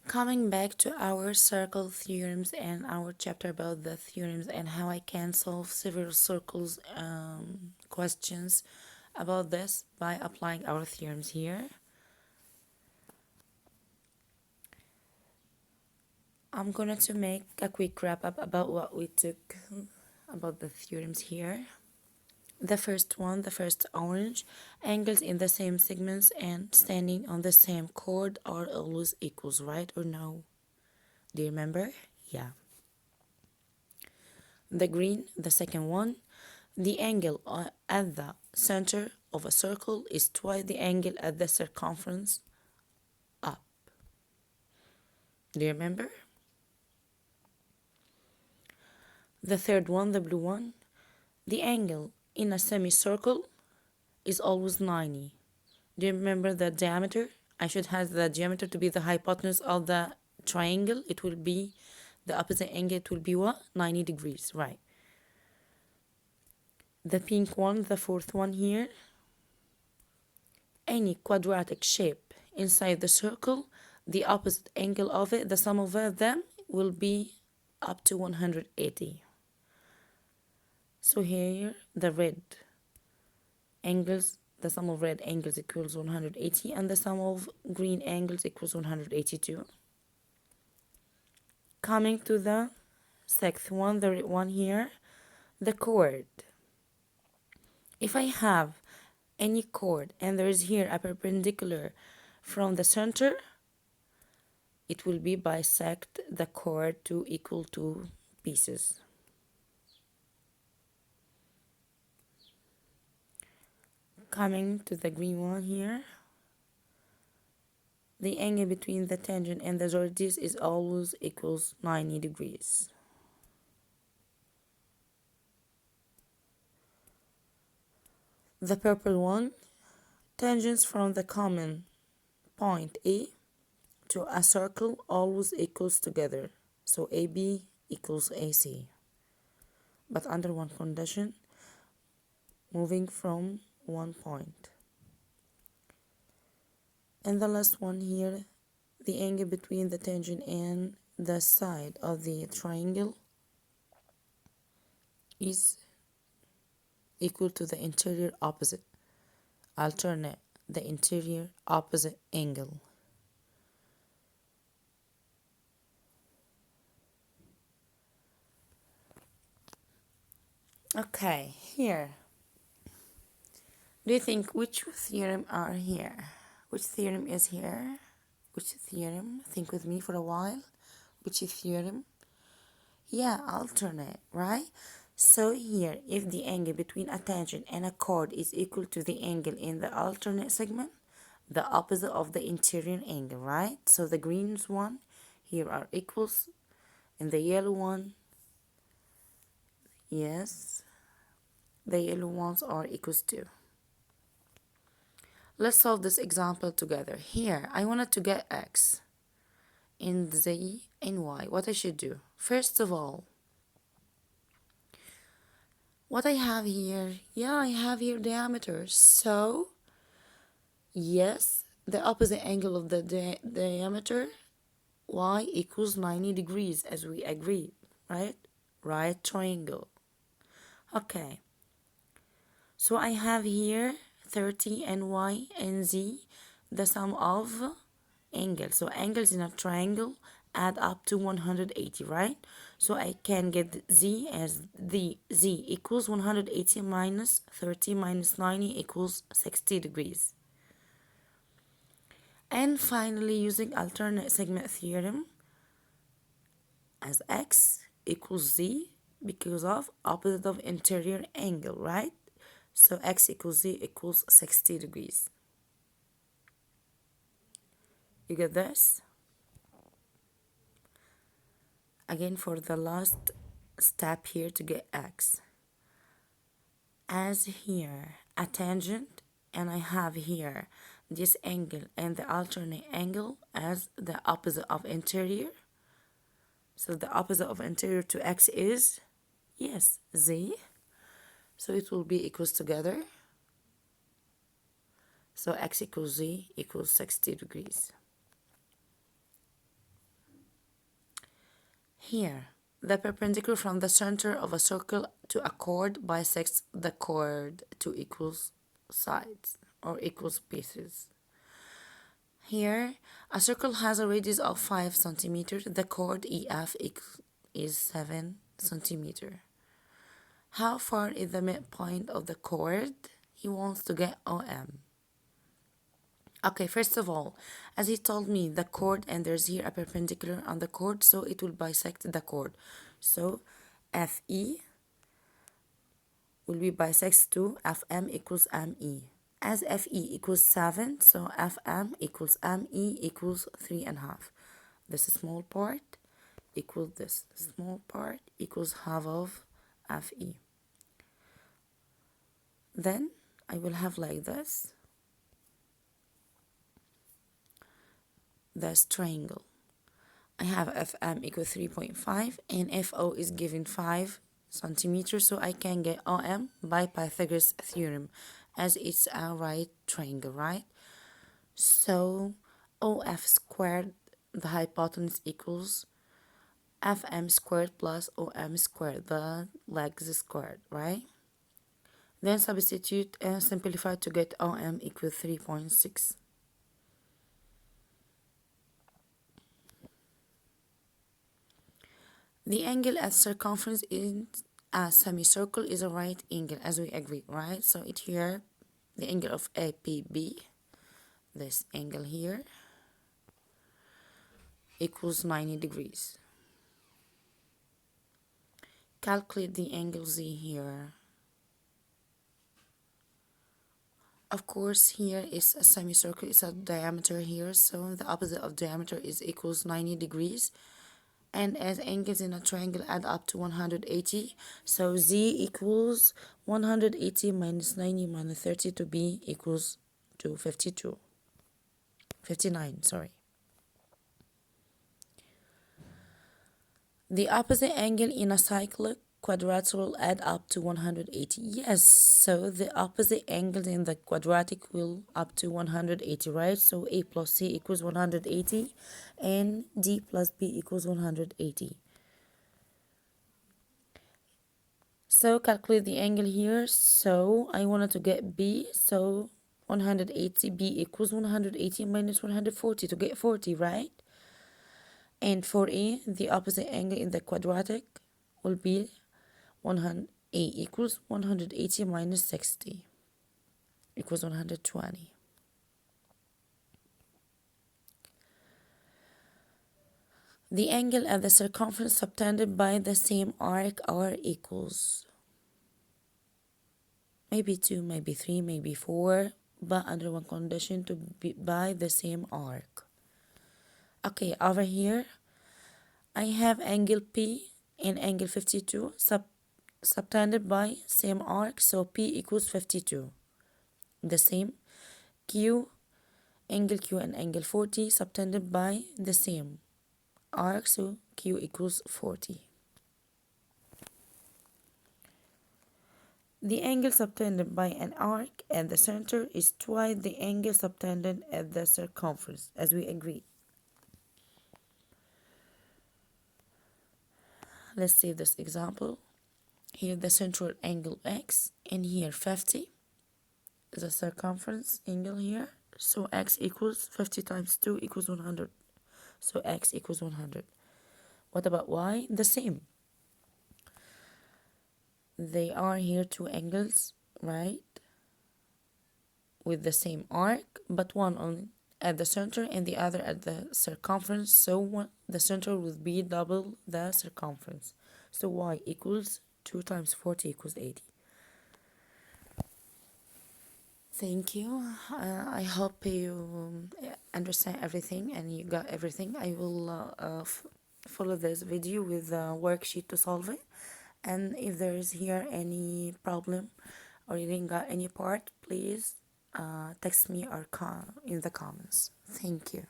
Coming back to our circle theorems and our chapter about the theorems and how I can solve several circles questions about this by applying our theorems here. I'm going to make a quick wrap up about what we took about the theorems here. The first one, the first orange, angles in the same segments and standing on the same chord are always equals, right or no? Do you remember? Yeah. The green, the second one, the angle at the center of a circle is twice the angle at the circumference up. Do you remember? The third one, the blue one, the angle in a semicircle is always 90. Do you remember the diameter? I should have the diameter to be the hypotenuse of the triangle. It will be the opposite angle. It will be what? 90 degrees, right? The pink one, the fourth one here, any quadratic shape inside the circle, the opposite angle of it, the sum of them will be up to 180. So here, the red angles, the sum of red angles equals 180 and the sum of green angles equals 182. Coming to the sixth one, the red one here, the chord. If I have any chord and there is here a perpendicular from the center, it will be bisect the chord to equal two pieces. Coming to the green one here, the angle between the tangent and the origins is always equals 90 degrees. The purple one, tangents from the common point A to a circle always equals together. So AB equals AC. But under one condition, moving from one point. And the last one here, the angle between the tangent and the side of the triangle is equal to the interior opposite. Alternate the interior opposite angle. Okay, here. Do you think which theorem are here? Which theorem is here? Which theorem? Think with me for a while. Which theorem? Yeah, alternate, right? So here, if the angle between a tangent and a chord is equal to the angle in the alternate segment, the opposite of the interior angle, right? So the green one here are equals, and the yellow one, yes, the yellow ones are equals to. Let's solve this example together. Here, I wanted to get x in z and y. What I should do? First of all, what I have here, I have here diameter. So, yes, the opposite angle of the diameter, y equals 90 degrees as we agreed, right? Right triangle. Okay. So I have here 30 and y and z, the sum of angles. So angles in a triangle add up to 180, right? So I can get z as the z equals 180 minus 30 minus 90 equals 60 degrees. And finally, using alternate segment theorem, as x equals z because of opposite of interior angle, right? So x equals z equals 60 degrees. You get this? Again, for the last step here to get x. As here, a tangent, and I have here this angle and the alternate angle as the opposite of interior. So the opposite of interior to x is, yes, z. So it will be equals together. So x equals z equals 60 degrees. Here, the perpendicular from the center of a circle to a chord bisects the chord to equal sides or equal pieces. Here, a circle has a radius of 5 centimeters. The chord EF is 7 centimeters. How far is the midpoint of the chord? He wants to get OM. Okay, first of all, as he told me the chord, and there's here a perpendicular on the chord, so it will bisect the chord. So FE will be bisects to FM equals ME. As FE equals 7, so FM equals ME equals 3.5. This small part equals this small part equals half of FE. Then I will have like this triangle. I have FM equals 3.5 and FO is given 5 centimeters, so I can get OM by Pythagoras theorem as it's a right triangle, right? So OF squared, the hypotenuse, equals FM squared plus OM squared, the legs squared, right? Then substitute and simplify to get OM equals 3.6. The angle at circumference in a semicircle is a right angle, as we agreed, right? So it here, the angle of APB, this angle here, equals 90 degrees. Calculate the angle Z here. Of course, here is a semicircle, it's a diameter here, so the opposite of diameter is equals 90 degrees. And as angles in a triangle add up to 180, so Z equals 180 minus 90 minus 30 to B equals to 59, sorry. The opposite angle in a cyclic quadrilateral add up to 180. Yes, so the opposite angle in the quadratic will up to 180, right? So A plus C equals 180 and D plus B equals 180. So calculate the angle here. So I wanted to get B, so 180, B equals 180 minus 140 to get 40, right? And for A, the opposite angle in the quadratic will be A equals 180 minus 60 equals 120. The angle at the circumference subtended by the same arc are equals maybe 2, maybe 3, maybe 4, but under one condition, to be by the same arc. Okay, over here I have angle P and angle 52 subtended by same arc, so P equals 52. The same angle Q and angle 40 subtended by the same arc, so Q equals 40. The angle subtended by an arc at the center is twice the angle subtended at the circumference, as we agreed. Let's see this example. Here the central angle X, and here 50 is a circumference angle here. So X equals 50 times 2 equals 100. So X equals 100. What about Y? The same. They are here two angles, right? With the same arc, but one on at the center and the other at the circumference. So the center will be double the circumference. So Y equals 2 times 40 equals 80. Thank you. I hope you understand everything and you got everything. I will follow this video with a worksheet to solve it. And if there is here any problem or you didn't got any part, please text me or in the comments. Thank you.